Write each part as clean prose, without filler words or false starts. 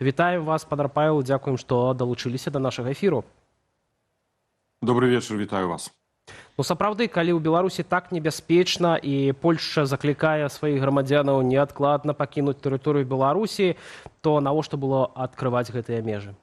Вітаю вас, пан Рапайл, дзякуем, што далучыліся да нашага эфіру. Добрый вечер, вітаю вас. Ну, сапраўды, калі ў Беларусі так небяспечна і Польшча заклікае сваіх грамадзянаў неадкладна пакінуць тэрыторыю Беларусі, то навошта было адкрываць гэтыя межы?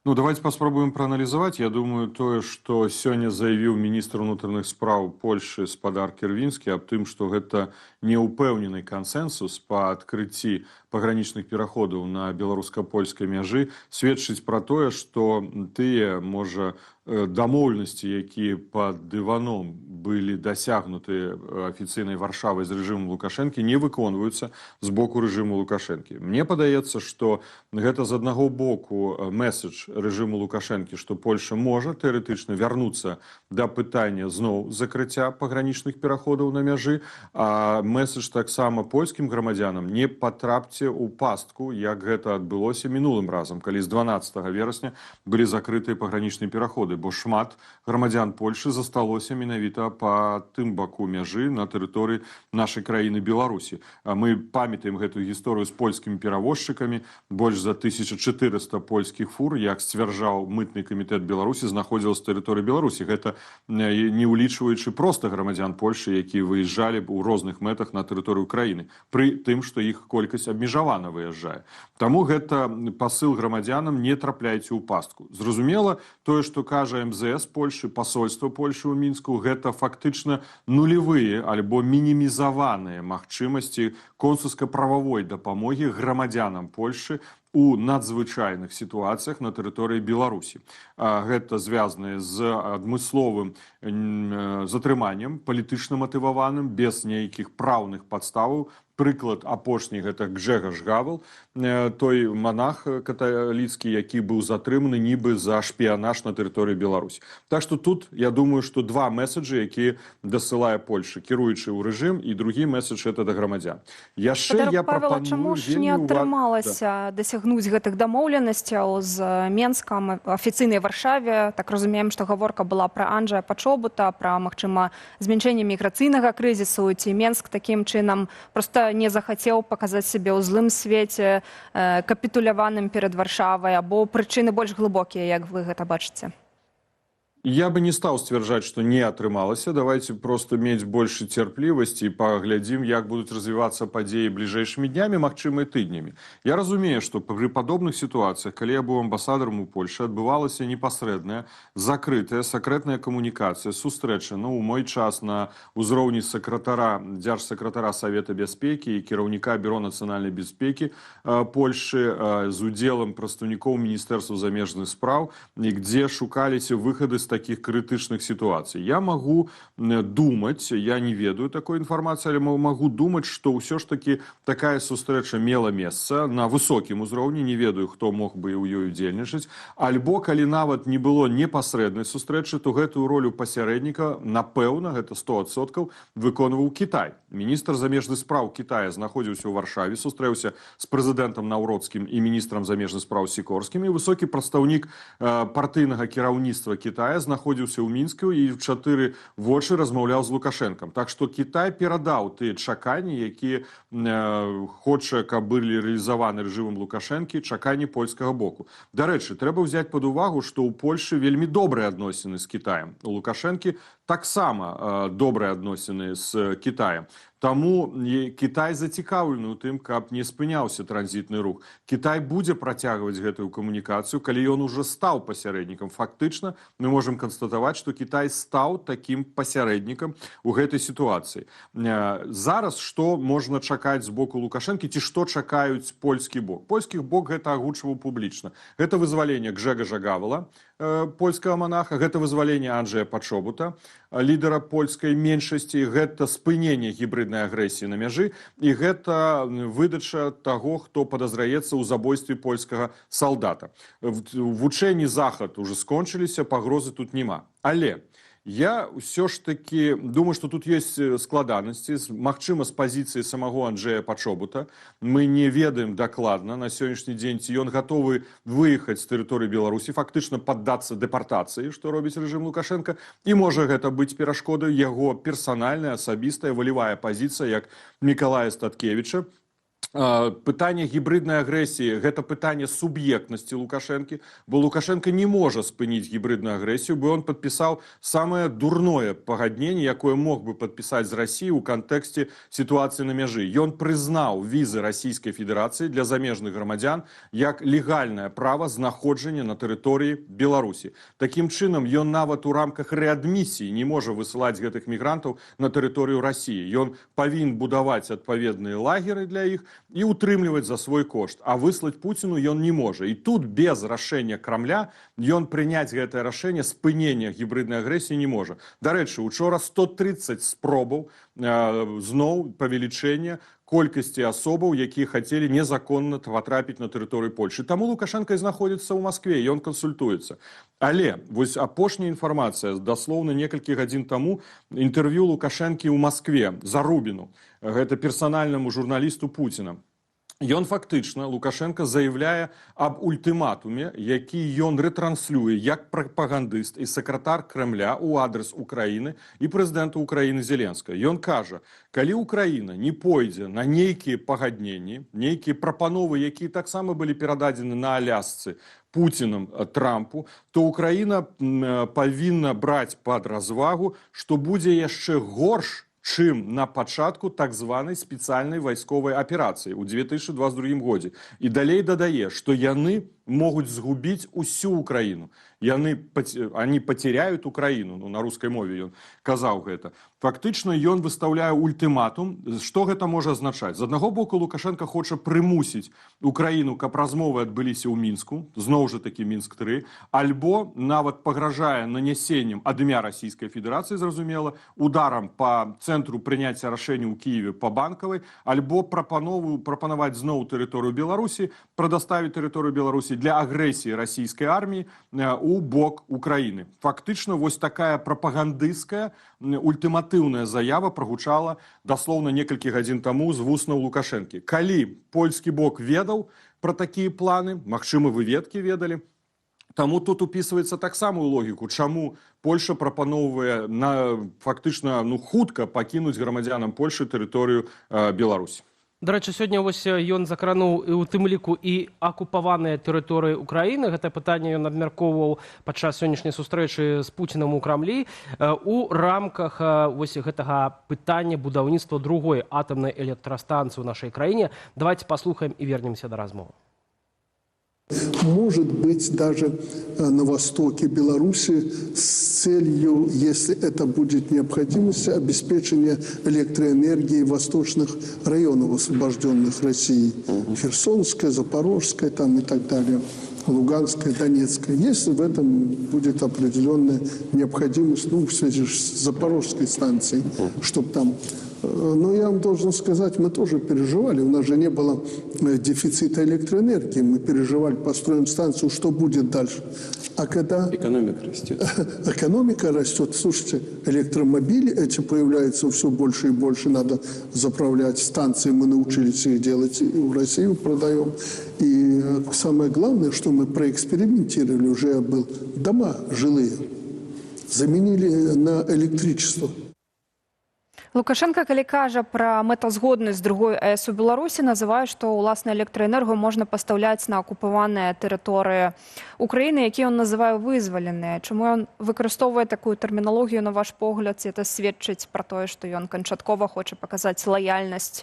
Ну, давайте паспробуем прааналізаваць. Я думаю, тое, што сёння заявіў міністр унутраных спраў Польшы спадар Кірвінскі аб тым, што гэта неўпэўнены кансэнсус па адкрыцці пагранічных пераходаў на беларуска-польскай мяжы, сведчыць пра тое, што тыя, можа, дамоўленасці, якія пад дываном былі дасягнуты афіцыйнай Варшавай з рэжымам Лукашэнкі, не выконваюцца з боку рэжыму Лукашэнкі. Мне падаецца, што гэта з аднаго боку месседж рэжыму Лукашэнкі, што Польша можа тэарэтычна вярнуцца да пытання зноў закрыцця пагранічных пераходаў на мяжы, а месседж таксама польскім грамадзянам: не патрапце ў пастку, як гэта адбылося мінулым разам, калі з 12 верасня былі закрытыя пагранічныя пераходы, бо шмат грамадзян Польшы засталося менавіта па тым баку мяжы на тэрыторыі нашай краіны Беларусі. Мы памятаем гэтую гісторыю з польскімі перавозчыкамі. Больш за 1400 польскіх фур, як сцвярджаў мытны камітэт Беларусі, знаходзілася з тэрыторыі Беларусі. Гэта не ўлічваючы проста грамадзян Польшы, якія выязджалі ў розных мэтах на тэрыторыю краіны, пры тым, што іх колькасць абмежавана выязджае. Таму гэта пасыл грамадзянам: не трапляйце ў пастку. Зразумела, тое, што кажа МЗС Польшы, пасольства Польшы ў Мінску, гэта фактычна нулевыя альбо мінімізаваныя магчымасці консульска-прававой дапамогі грамадзянам Польшы у надзвычайных сітуацыях на тэрыторыі Беларусі. Гэта звязана з адмысловым затрыманнем, палітычна матываваным, без нейкіх праўных падставаў. Прыклад апошні — гэта Гжегаш Гавел, той манах каталіцкі, які быў затрыманы нібы за шпіянаж на тэрыторыі Беларусі. Так што тут, я думаю, што два месседжы, якія дасылае Польша, кіруючы ў рэжым, і другі месседж — гэта да грамадзян. Яшчэ я прапаную... Чаму ж не атрымалася дасягнуць гэтых дамоўленасцяў з Менскам, афіцыйнай Варшаве? Так разумеем, што гаворка была пра Анджэя Пачобута, пра, магчыма, змяншэнне міграцыйнага крызісу, ці Менск такім чынам проста не захацеў паказаць сябе ў злым свеце, капітуляваным перад Варшавай, або прычыны больш глыбокія, як вы гэта бачыце? Я бы не стаў сцвярджаць, што не атрымалася. Давайте просто мець больше цярплівасці і паглядзім, як будуць развівацца падзеі бліжэйшымі днямі, магчыма, і тыднямі. Я разумею, што пры падобных сітуацыях, калі я быў амбасадарам у Польшы, адбывалася непасрэдная, закрытая, сакрэтная камунікацыя, сустрэча, у мой час на ўзроўні дзяржсакратара Савета бяспекі і кіраўніка Бюро нацыянальнай бяспекі Польшы з удзелам прадстаўнікоў Міністэрства замежных спраў, і дзе шукаліся выхады з таких крытычных сітуацый. Я могу думаць, я не ведаю такой інфармацыі, але могу думаць, што ўсё ж таки такая сустрэча мела месца на высокім узроўні, не ведаю, хто мог бы ў ёй удзельнічаць, альбо калі нават не было непасрэднай сустрэчы, то гэтую ролю пасярэдніка, напэўна, гэта 100%, выконваў Кітай. Міністр замежных спраў Китая знаходзіўся ў Варшаве, сустрэўся з прэзідэнтам Наўродскім і міністрам замежных спраў Сікорскім, і высокі прадстаўнік партыйнага кіраўніцтва Китая знаходзіўся ў Мінску і ў 4 вочы размаўляў з Лукашэнкам. Так што Кітай перадаў тыя чаканні, якія хоча, каб былі рэалізаваны рэжымам Лукашэнкі, чаканні польскага боку. Дарэчы, трэба ўзяць пад увагу, што ў Польшы вельмі добрыя адносіны з Кітаем. У Лукашэнкі таксама добрыя адносіны з Кітаем. Таму Кітай зацікаўлены ў тым, каб не спыняўся транзітны рух. Кітай будзе працягваць гэтую камунікацыю, калі ён ужо стаў пасярэднікам. Фактычна мы можам канстатаваць, што Кітай стаў такім пасярэднікам у гэтай сітуацыі. Зараз што можна чакаць з боку Лукашэнкі, ці што чакаюць польскі бок? Польскі бок гэта агучваў публічна. Гэта вызваленне Гжегажа Гавела, польскага манаха, гэта вызваленне Анджэя Пачобута, лідара польскай меншасці, гэта спыненне гібриднай агрэсіі на мяжы, і гэта выдача таго, хто падазраецца ў забойстве польскага салдата. Вучэнні захад уже скончыліся, пагрозы тут няма. Але я ўсё ж таки думаю, што тут ёсць складанасці, магчыма, з пазіцыі самого Анджэя Пачобута. Мы не ведаем дакладна на сённяшні дзень, ці ён гатовы выехаць з тэрыторыі Беларусі, фактычна паддацца дэпартацыі, што робіць рэжым Лукашэнка, і можа гэта быць перашкодай яго персанальная, асабістая, волевая пазіцыя, як Мікалая Статкевіча, пытанне гібриднай агрэсіі гэта пытанне суб'ектнасці Лукашэнкі, бо Лукашенко не можа спыніць гібридную агрэсію, бо ён падпісаў самае дурное пагадненне, якое мог бы падпісаць з Расіі ў кантэксце сітуацыі на мяжы. Ён прызнаў візы Расійскай Федэрацыі для замежных грамадзян як легальнае права знаходжання на тэрыторыі Беларусі. Такім чынам, ён нават у рамках рэадмісіі не можа высылаць гэтых мігрантаў на тэрыторыю Расіі. Ён павінен будаваць адпаведныя лагеры для іх і утрымліваць за свой кошт, а выслаць Пуціну ён не можа. І тут без рашэння Крамля ён прыняць гэтае рашэнне спынення гібриднай агрэсіі не можа. Дарэчы, учора 130 спробаў зноў павелічэння колькасці асобаў, якія хацелі незаконна патрапіць на тэрыторыю Польшы. Таму Лукашенко і знаходзіцца ў Маскве, ён кансультуецца. Але вось апошняя інфармацыя, даслоўна некалькі гадзін таму, інтэрв'ю Лукашэнкі ў Маскве Зарубіну, гэта персанальнаму журналісту Пуціна. Ён фактычна, Лукашенко, заявляе аб ультыматуме, які ён ретранслюе як прапагандыст і сакратар Кремля ў адрес Украіны і прэзідэнта Украіны Зеленскага. Ён кажа, калі Украіна не пойдзе на нейкія пагадненні, нейкія прапановы, якія таксама былі перададзены на Алясцы Пуцінам Трампу, то Украіна павінна браць пад развагу, што будзе яшчэ горш, чым на пачатку так званай спецыяльнай вайсковай аперацыі ў 2022 годзе. І далей дадае, што яны могуць згубіць усю Украіну. Они потеряют Украіну, на рускай мове ён казаў гэта. Фактычна ён выстаўляе ультыматум. Што гэта можа азначаць? З аднаго боку, Лукашенко хоча прымусіць Украіну, каб размовы адбыліся ў Мінску, зноў жа такі Мінск-3, альбо нават пагражае нанясеннем ад імя Расійскай Федэрацыі, зразумела, ударам па цэнтру прыняцця рашэння ў Кіеве па Банкавай, альбо прапанаваць зноў тэрыторыю Беларусі, прадаставіць тэрыторыю Беларусі для агрэсіі расійскай арміі у бок Украіны. Фактычна, вось такая прапагандысцкая, ультыматыўная заява прагучала даслоўна некалькі гадзін таму з вуснаў Лукашэнкі. Калі польскі бок ведаў пра такія планы, магчыма, выведкі ведалі, таму тут упісваецца таксама ў логіку, чаму Польша прапаноўвае фактычна хутка пакінуць грамадзянам Польшы тэрыторыю Беларусі. Дарэчы, сёння вось ён закрануў і ў тым ліку і акупаваныя тэрыторыі Украіны. Гэта пытанне ён абмяркоўваў падчас сённяшняй сустрэчы з Пуцінам у Крамлі у рамках вось гэтага пытання будаўніцтва другой атамнай электрастанцыі ў нашай краіне. Давайте паслухаем і вернемся да размовы. Может быть, даже на востоке Беларуси с целью, если это будет необходимость, обеспечения электроэнергии восточных районов, освобожденных Россией. Херсонская, Запорожская там и так далее. Луганская, Донецкая. Если в этом будет определенная необходимость, в связи с Запорожской станцией, чтобы там... Но я вам должен сказать, мы тоже переживали. У нас же не было дефицита электроэнергии. Мы переживали, построим станцию, что будет дальше. А когда... Экономика растет. Экономика растет. Слушайте, электромобили эти появляются все больше и больше. Надо заправлять станции. Мы научились их делать. И в Россию продаем. И самое главное, что мы проэкспериментировали, уже был дома жилые. Заменили на электричество. Лукашенко, калі кажа пра мэтазгоднасць другой АЭС у Беларусі, называе, што ўласна электраэнергію можна пастаўляць на акупаваныя тэрыторыі Украіны, якія ён называе вызваленыя. Чаму ён выкарыстоўвае такую тэрміналогію, на ваш погляд, это сведчыць пра тое, што ён канчаткова хоча паказаць лаяльнасць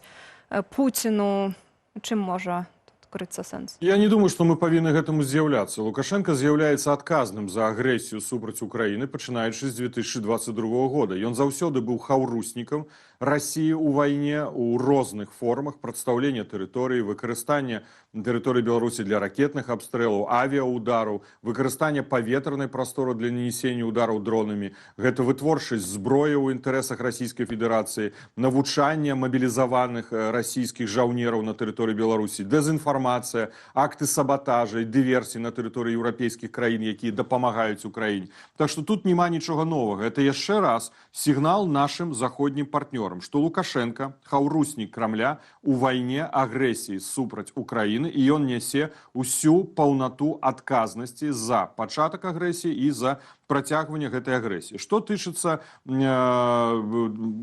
Пуціну? Чым можа крыцца сэнс? Я не думаю, што мы павінны гэтаму з'яўляцца. Лукашенко з'яўляецца адказным за агрэсію супраць Украіны, пачынаючы з 2022 года. Ён заўсёды быў хаўруснікам России у войне, у розных формах прадстаўлення тэрыторыі, выкарыстання тэрыторыі Беларусі для ракетных абстрэлаў, авіаудараў, выкарыстання паветранай прасторы для нанесення удараў дронамі, гэта вытворчасць зброі ў інтарэсах Расійскай Федэрацыі, навучанне мабілізаваных расійскіх жаўнераў на тэрыторыі Беларусі, дэзінфармацыя, акты сабатажа і дыверсій на тэрыторыі еўрапейскіх краін, якія дапамагаюць Украіне. Так што тут няма нічога новага. Это яшчэ раз сігнал нашым заходнім партнёрам, што Лукашенко хаўруснік Крамля у вайне агрэсіі супраць Украіны, і ён нясе усю паўнату адказнасці за пачатак агрэсіі і за працягвання гэтай агрэсіі. Што тычыцца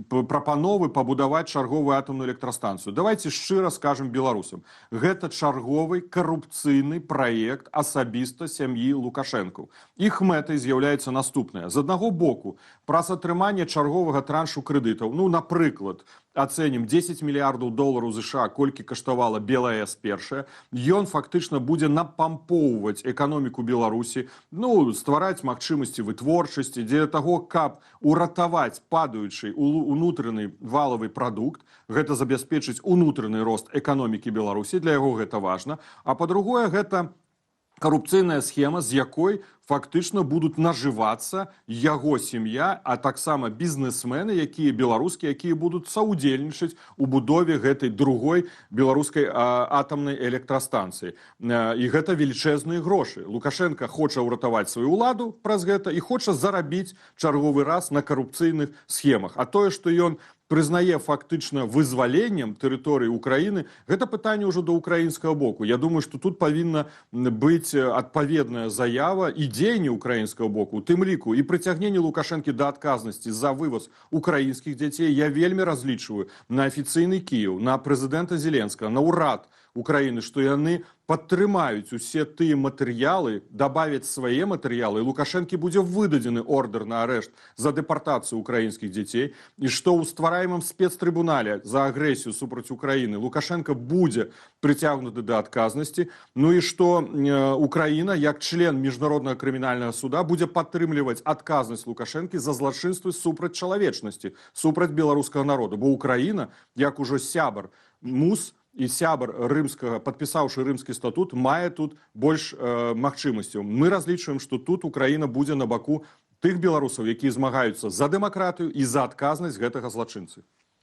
прапановы пабудаваць чарговую атомную электрастанцыю, давайте шчыра скажам беларусам, гэта чарговы карупцыйны праект асабіста сям'і Лукашэнкаў. Іх мэтай з'яўляецца наступная: з аднаго боку, праз атрыманне чарговага траншу крэдытаў, ну, напрыклад, ацэнім 10 мільярдаў долараў США, колькі каштавала БелАЭС першая, ён фактычна будзе напампоўваць эканоміку Беларусі, ну, ствараць магчымасці вытворчасці дзеля таго, каб уратаваць падаючы унутраны валавы прадукт, гэта забяспечыць унутраны рост эканомікі Беларусі, для яго гэта важна, а па-другое, гэта карупцыйная схема, з якой фактычна будуць нажывацца яго сям'я, а таксама бізнесмены, якія беларускія, якія будуць саўдзельнічаць у будове гэтай другой беларускай атамнай электрастанцыі. І гэта велічэзныя грошы. Лукашенко хоча ўратаваць сваю ўладу праз гэта і хоча зарабіць чарговы раз на карупцыйных схемах. А тое, што ён прызнае фактычна вызваленнем тэрыторыі Украіны, гэта пытанне ўжо да украінскага боку. Я думаю, што тут павінна быць адпаведная заява і дзеянні украінскага боку, у тым ліку і прыцягненне Лукашэнкі да адказнасці за вываз украінскіх дзяцей. Я вельмі разлічваю на афіцыйны Кіеў, на прэзідэнта Зеленскага, на ўрад Украіны, што яны падтрымаюць усе тыя матэрыялы, дабавяць свае матэрыялы, і Лукашэнкі будзе выдадзены ордэр на арэшт за дэпартацыю украінскіх дзяцей, і што ў ствараемым спецтрыбунале за агрэсію супраць Украіны Лукашенко будзе прыцягнуты да адказнасці, ну і што Украіна, як член міжнароднага крымінальнага суда, будзе падтрымліваць адказнасць Лукашэнкі за злачынствы супраць чалавечнасці, супраць беларускага народу, бо Украіна, як ужо сябар МУС, і сябар рымскага, падпісаўшы рымскі статут, мае тут больш магчымасцяў. Мы разлічваем, што тут Украіна будзе на баку тых беларусаў, якія змагаюцца за дэмакратыю і за адказнасць гэтага злачынцы.